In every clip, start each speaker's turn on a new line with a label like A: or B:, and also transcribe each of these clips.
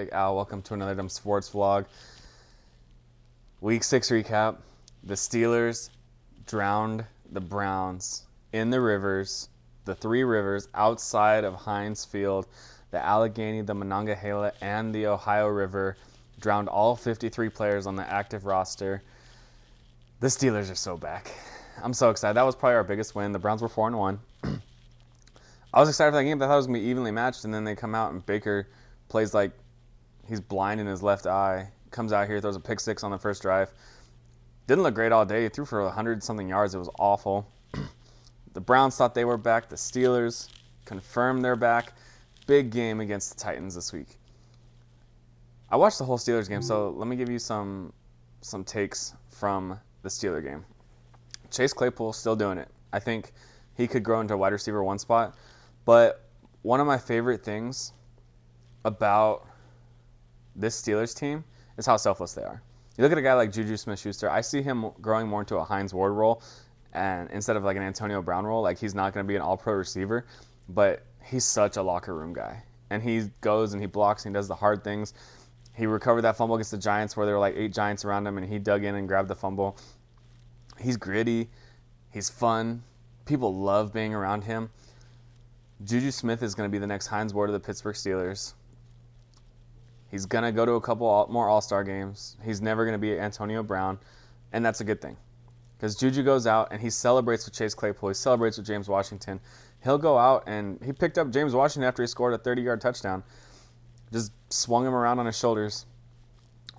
A: Big Al. Welcome to another Dumb Sports Vlog. Week 6 recap. The Steelers drowned the Browns in the rivers, the three rivers outside of Heinz Field. The Allegheny, the Monongahela, and the Ohio River drowned all 53 players on the active roster. The Steelers are so back. I'm so excited. That was probably our biggest win. The Browns were 4-1. I was excited for that game. I thought it was going to be evenly matched, and then they come out and Baker plays like he's blind in his left eye. Comes out here, throws a pick six on the first drive. Didn't look great all day. He threw for 100-something yards. It was awful. The Browns thought they were back. The Steelers confirmed they're back. Big game against the Titans this week. I watched the whole Steelers game, so let me give you some takes from the Steeler game. Chase Claypool still doing it. I think he could grow into a wide receiver one spot. But one of my favorite things about this Steelers team is how selfless they are. You look at a guy like Juju Smith-Schuster, I see him growing more into a Hines Ward role and instead of like an Antonio Brown role. Like, he's not going to be an all-pro receiver, but he's such a locker room guy. And he goes and he blocks and he does the hard things. He recovered that fumble against the Giants where there were like 8 Giants around him, and he dug in and grabbed the fumble. He's gritty. He's fun. People love being around him. Juju Smith is going to be the next Hines Ward of the Pittsburgh Steelers. He's going to go to a couple more All-Star games. He's never going to be Antonio Brown, and that's a good thing. Because Juju goes out and he celebrates with Chase Claypool. He celebrates with James Washington. He'll go out, and he picked up James Washington after he scored a 30-yard touchdown. Just swung him around on his shoulders.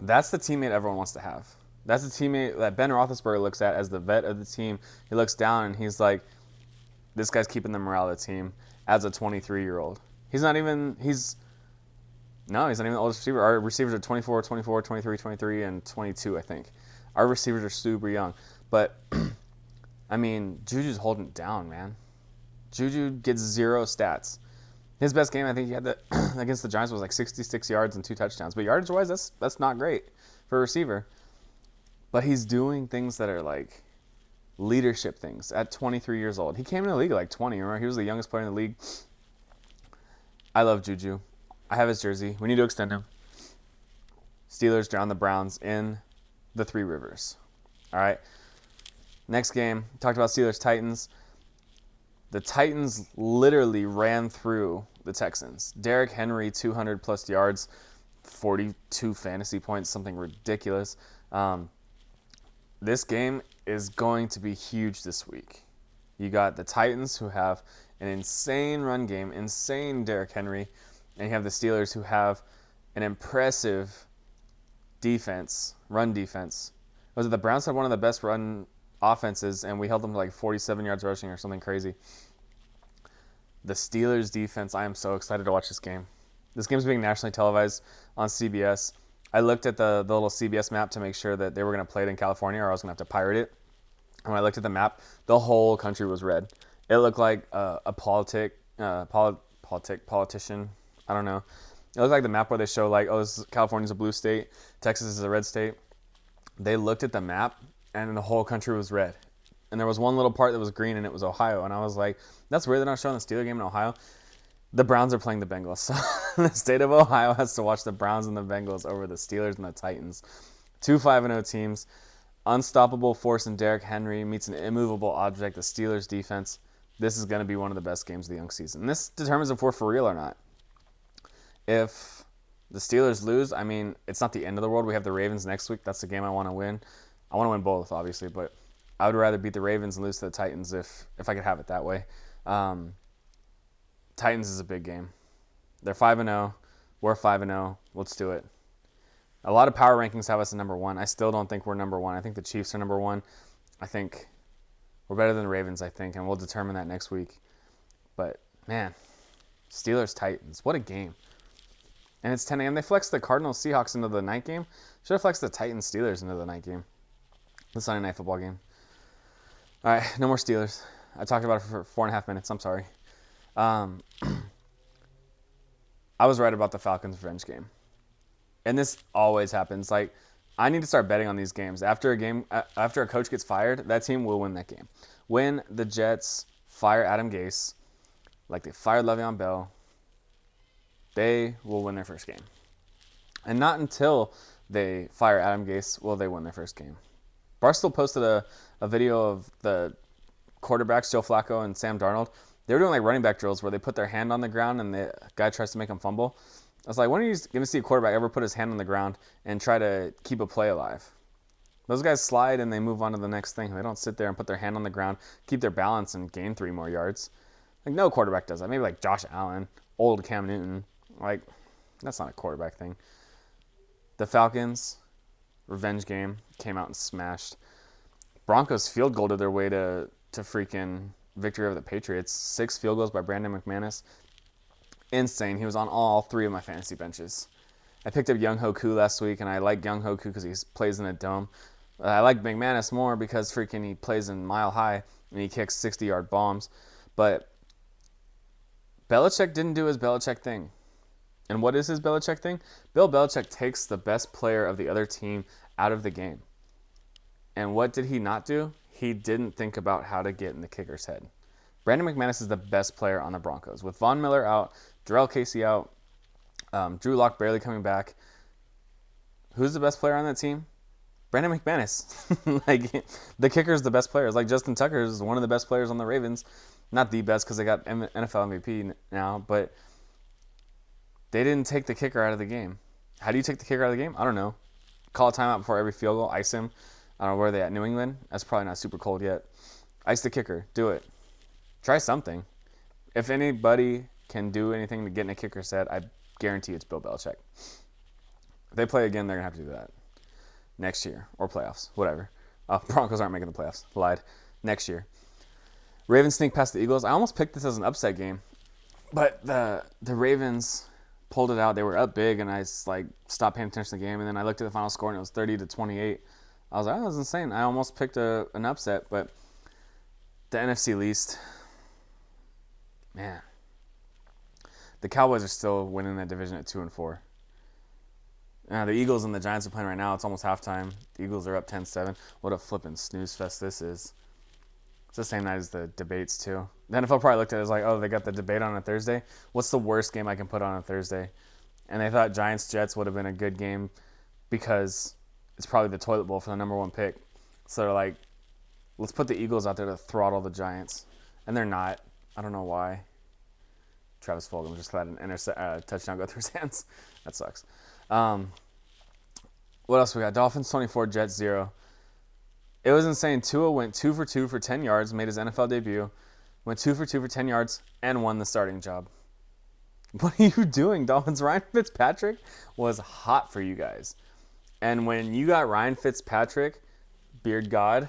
A: That's the teammate everyone wants to have. That's the teammate that Ben Roethlisberger looks at as the vet of the team. He looks down and he's like, this guy's keeping the morale of the team as a 23-year-old. He's not even the oldest receiver. Our receivers are 24, 24, 23, 23, and 22, I think. Our receivers are super young. But, I mean, Juju's holding it down, man. Juju gets 0 stats. His best game, I think he had against the Giants was like 66 yards and 2 touchdowns. But yardage-wise, that's not great for a receiver. But he's doing things that are like leadership things at 23 years old. He came in the league at like 20. Remember, he was the youngest player in the league. I love Juju. I have his jersey. We need to extend him. Steelers drown the Browns in the Three Rivers. All right. Next game, talked about Steelers-Titans. The Titans literally ran through the Texans. Derrick Henry, 200-plus yards, 42 fantasy points, something ridiculous. This game is going to be huge this week. You got the Titans, who have an insane run game, insane Derrick Henry, and you have the Steelers, who have an impressive defense, run defense. Was it the Browns had one of the best run offenses, and we held them to like 47 yards rushing or something crazy. The Steelers defense, I am so excited to watch this game. This game's being nationally televised on CBS. I looked at the little CBS map to make sure that they were going to play it in California, or I was going to have to pirate it. And when I looked at the map, the whole country was red. It looked like a politician. I don't know. It looked like the map where they show like, oh, California's a blue state, Texas is a red state. They looked at the map, and the whole country was red. And there was one little part that was green, and it was Ohio. And I was like, that's weird they're not showing the Steelers game in Ohio. The Browns are playing the Bengals. So the state of Ohio has to watch the Browns and the Bengals over the Steelers and the Titans. 2 5-0 teams. Unstoppable force in Derrick Henry meets an immovable object, the Steelers defense. This is going to be one of the best games of the young season. This determines if we're for real or not. If the Steelers lose, I mean, it's not the end of the world. We have the Ravens next week. That's the game I want to win. I want to win both, obviously, but I would rather beat the Ravens and lose to the Titans if I could have it that way. Titans is a big game. They're 5-0. We're 5-0. Let's do it. A lot of power rankings have us at number 1. I still don't think we're number 1. I think the Chiefs are number 1. I think we're better than the Ravens, I think, and we'll determine that next week. But, man, Steelers-Titans, what a game. And it's 10 a.m. They flexed the Cardinals-Seahawks into the night game. Should have flexed the Titans-Steelers into the night game. The Sunday night football game. All right, no more Steelers. I talked about it for 4.5 minutes. I'm sorry. I was right about the Falcons revenge game. And this always happens. Like, I need to start betting on these games. After a coach gets fired, that team will win that game. When the Jets fire Adam Gase, like they fired Le'Veon Bell, they will win their first game. And not until they fire Adam Gase will they win their first game. Barstool posted a video of the quarterbacks, Joe Flacco and Sam Darnold. They were doing like running back drills where they put their hand on the ground and the guy tries to make them fumble. I was like, when are you going to see a quarterback ever put his hand on the ground and try to keep a play alive? Those guys slide and they move on to the next thing. They don't sit there and put their hand on the ground, keep their balance, and gain 3 more yards. Like, no quarterback does that. Maybe like Josh Allen, old Cam Newton. Like, that's not a quarterback thing. The Falcons, revenge game, came out and smashed. Broncos field goaled their way to freaking victory over the Patriots. 6 field goals by Brandon McManus. Insane. He was on all 3 of my fantasy benches. I picked up Young Hoku last week, and I like Young Hoku because he plays in a dome. I like McManus more because freaking he plays in Mile High and he kicks 60-yard bombs. But Belichick didn't do his Belichick thing. And what is his Belichick thing? Bill Belichick takes the best player of the other team out of the game. And what did he not do? He didn't think about how to get in the kicker's head. Brandon McManus is the best player on the Broncos. With Von Miller out, Jarrell Casey out, Drew Lock barely coming back. Who's the best player on that team? Brandon McManus. Like, the kicker is the best player. It's like Justin Tucker is one of the best players on the Ravens. Not the best because they got NFL MVP now, but they didn't take the kicker out of the game. How do you take the kicker out of the game? I don't know. Call a timeout before every field goal. Ice him. I don't know where they at. New England? That's probably not super cold yet. Ice the kicker. Do it. Try something. If anybody can do anything to get in a kicker's head, I guarantee it's Bill Belichick. If they play again, they're going to have to do that next year or playoffs, whatever. Broncos aren't making the playoffs. Lied. Next year. Ravens sneak past the Eagles. I almost picked this as an upset game, but the Ravens pulled it out. They were up big, and I stopped paying attention to the game, and then I looked at the final score, and it was 30-28. I was like, oh, that was insane. I almost picked an upset, but the NFC least, man. The Cowboys are still winning that division at 2-4. The Eagles and the Giants are playing right now. It's almost halftime. The Eagles are up 10-7. What a flipping snooze fest this is. It's the same night as the debates, too. The NFL probably looked at it as like, oh, they got the debate on a Thursday. What's the worst game I can put on a Thursday? And they thought Giants-Jets would have been a good game because it's probably the toilet bowl for the number 1 pick. So they're like, let's put the Eagles out there to throttle the Giants. And they're not. I don't know why. Travis Fulgham just let an touchdown go through his hands. That sucks. What else we got? Dolphins 24, Jets 0. It was insane. Tua went 2 for 2 for 10 yards, made his NFL debut, went 2 for 2 for 10 yards, and won the starting job. What are you doing, Dolphins? Ryan Fitzpatrick was hot for you guys. And when you got Ryan Fitzpatrick, beard god,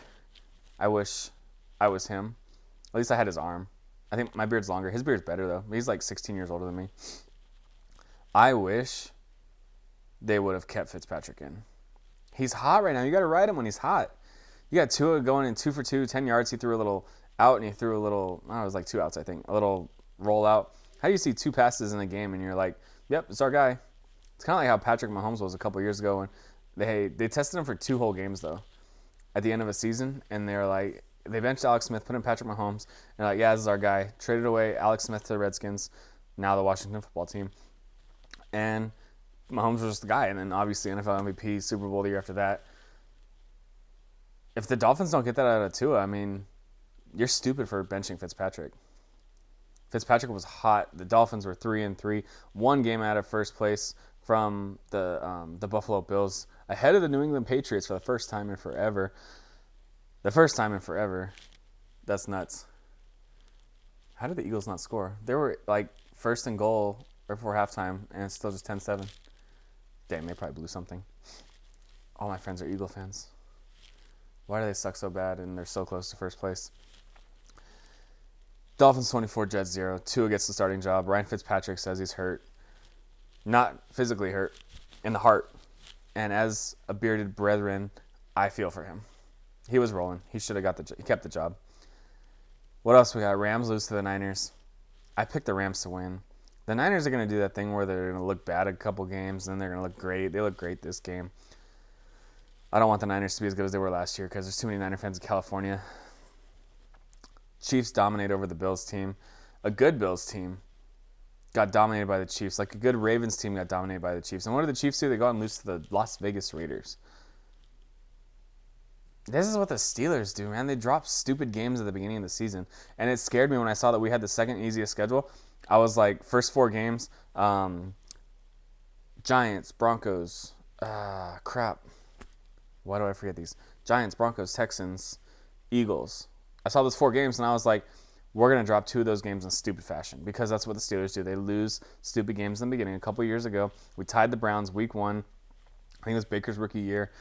A: I wish I was him. At least I had his arm. I think my beard's longer. His beard's better, though. He's like 16 years older than me. I wish they would have kept Fitzpatrick in. He's hot right now. You got to ride him when he's hot. You got Tua going in 2 for 2, 10 yards. He threw a little out, and he threw a little, it was like 2 outs, I think, a little rollout. How do you see 2 passes in a game, and you're like, yep, it's our guy? It's kind of like how Patrick Mahomes was a couple years ago when they tested him for 2 whole games, though, at the end of a season, and they're like, they benched Alex Smith, put in Patrick Mahomes, and they're like, yeah, this is our guy. Traded away Alex Smith to the Redskins, now the Washington football team. And Mahomes was just the guy, and then obviously NFL MVP, Super Bowl the year after that. If the Dolphins don't get that out of Tua, I mean, you're stupid for benching Fitzpatrick. Fitzpatrick was hot. The Dolphins were 3-3, 1 game out of first place from the Buffalo Bills, ahead of the New England Patriots for the first time in forever. The first time in forever. That's nuts. How did the Eagles not score? They were like first and goal right before halftime, and it's still just 10-7. Dang, they probably blew something. All my friends are Eagle fans. Why do they suck so bad and they're so close to first place? Dolphins 24, Jets 0. Tua gets the starting job. Ryan Fitzpatrick says he's hurt. Not physically hurt, in the heart. And as a bearded brethren, I feel for him. He was rolling. He should have he kept the job. What else we got? Rams lose to the Niners. I picked the Rams to win. The Niners are going to do that thing where they're going to look bad a couple games, and then they're going to look great. They look great this game. I don't want the Niners to be as good as they were last year because there's too many Niner fans in California. Chiefs dominate over the Bills team. A good Bills team. got dominated by the Chiefs. Like a good Ravens team got dominated by the Chiefs. And what did the Chiefs do? They go out and lose to the Las Vegas Raiders. This is what the Steelers do, man. They drop stupid games at the beginning of the season. And it scared me when I saw that we had the second easiest schedule. I was like, first 4 games, Giants, Broncos, crap. Why do I forget these? Giants, Broncos, Texans, Eagles. I saw those 4 games and I was like, we're going to drop 2 of those games in stupid fashion because that's what the Steelers do. They lose stupid games in the beginning. A couple years ago, we tied the Browns week 1. I think it was Baker's rookie year.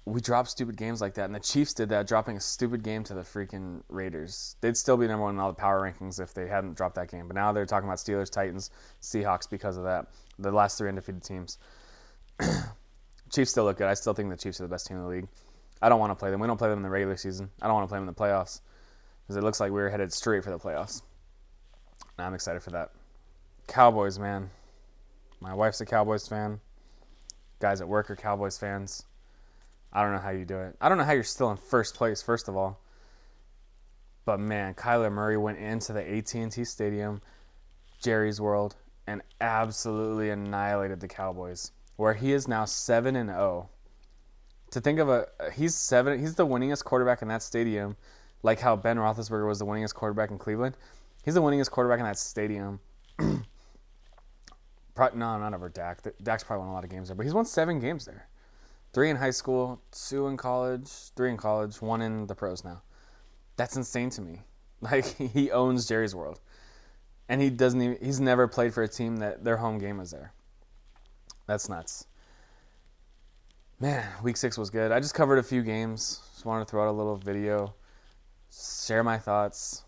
A: We dropped stupid games like that, and the Chiefs did that, dropping a stupid game to the freaking Raiders. They'd still be number 1 in all the power rankings if they hadn't dropped that game. But now they're talking about Steelers, Titans, Seahawks because of that. The last 3 undefeated teams. Chiefs still look good. I still think the Chiefs are the best team in the league. I don't want to play them. We don't play them in the regular season. I don't want to play them in the playoffs because it looks like we're headed straight for the playoffs. And I'm excited for that. Cowboys, man. My wife's a Cowboys fan. Guys at work are Cowboys fans. I don't know how you do it. I don't know how you're still in first place, first of all. But, man, Kyler Murray went into the AT&T Stadium, Jerry's World, and absolutely annihilated the Cowboys, where he is now 7-0. To think of he's the winningest quarterback in that stadium, like how Ben Roethlisberger was the winningest quarterback in Cleveland. He's the winningest quarterback in that stadium. No, not over Dak. Dak's probably won a lot of games there, but he's won 7 games there. 3 in high school, 2 in college, 3 in college, 1 in the pros now. That's insane to me. Like, he owns Jerry's World. And he's never played for a team that their home game is there. That's nuts. Man, week 6 was good. I just covered a few games. Just wanted to throw out a little video, share my thoughts.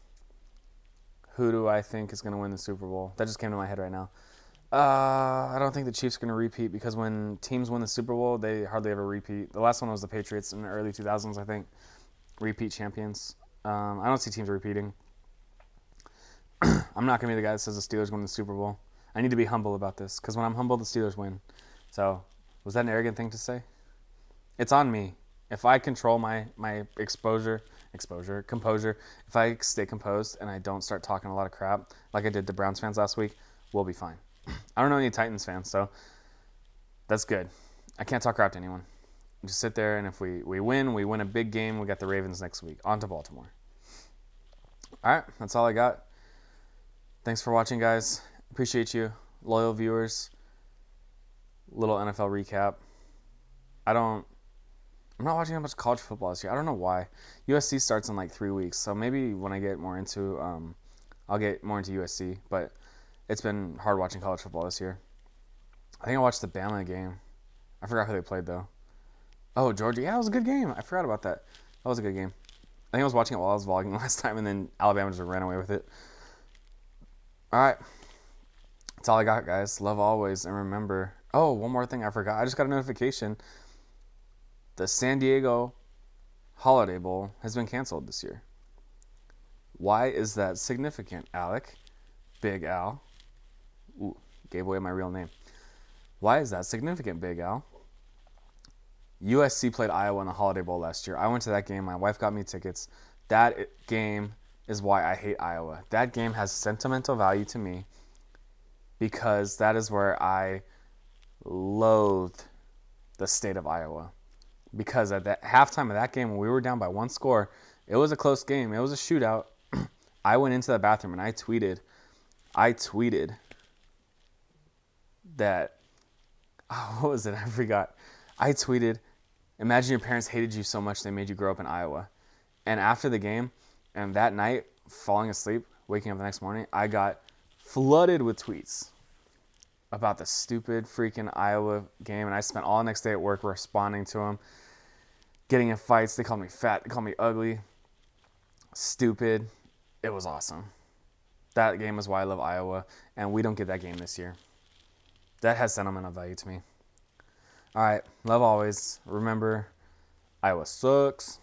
A: Who do I think is going to win the Super Bowl? That just came to my head right now. I don't think the Chiefs are going to repeat because when teams win the Super Bowl, they hardly ever repeat. The last one was the Patriots in the early 2000s, I think. Repeat champions. I don't see teams repeating. I'm not going to be the guy that says the Steelers win the Super Bowl. I need to be humble about this because when I'm humble, the Steelers win. So, was that an arrogant thing to say? It's on me. If I control my composure, if I stay composed and I don't start talking a lot of crap like I did to Browns fans last week, we'll be fine. I don't know any Titans fans, so that's good. I can't talk crap to anyone. Just sit there, and if we win a big game. We got the Ravens next week. On to Baltimore. All right, that's all I got. Thanks for watching, guys. Appreciate you. Loyal viewers. Little NFL recap. I'm not watching that much college football this year. I don't know why. USC starts in like 3 weeks, so maybe when I get more into I'll get more into USC, but it's been hard watching college football this year. I think I watched the Bama game. I forgot who they played, though. Oh, Georgia. Yeah, it was a good game. I forgot about that. That was a good game. I think I was watching it while I was vlogging last time, and then Alabama just ran away with it. All right. That's all I got, guys. Love always. And remember, one more thing I forgot. I just got a notification. The San Diego Holiday Bowl has been canceled this year. Why is that significant, Alec? Big Al. Ooh, gave away my real name. Why is that significant, Big Al? USC played Iowa in the Holiday Bowl last year. I went to that game. My wife got me tickets. That game is why I hate Iowa. That game has sentimental value to me because that is where I loathed the state of Iowa. Because at that halftime of that game, when we were down by 1 score, it was a close game. It was a shootout. I went into the bathroom and I tweeted that, what was it? I forgot. I tweeted, imagine your parents hated you so much they made you grow up in Iowa. And after the game, and that night, falling asleep, waking up the next morning, I got flooded with tweets about the stupid freaking Iowa game. And I spent all the next day at work responding to them, getting in fights. They called me fat. They called me ugly, stupid. It was awesome. That game is why I love Iowa, and we don't get that game this year. That has sentimental value to me. All right, love always. Remember, Iowa sucks.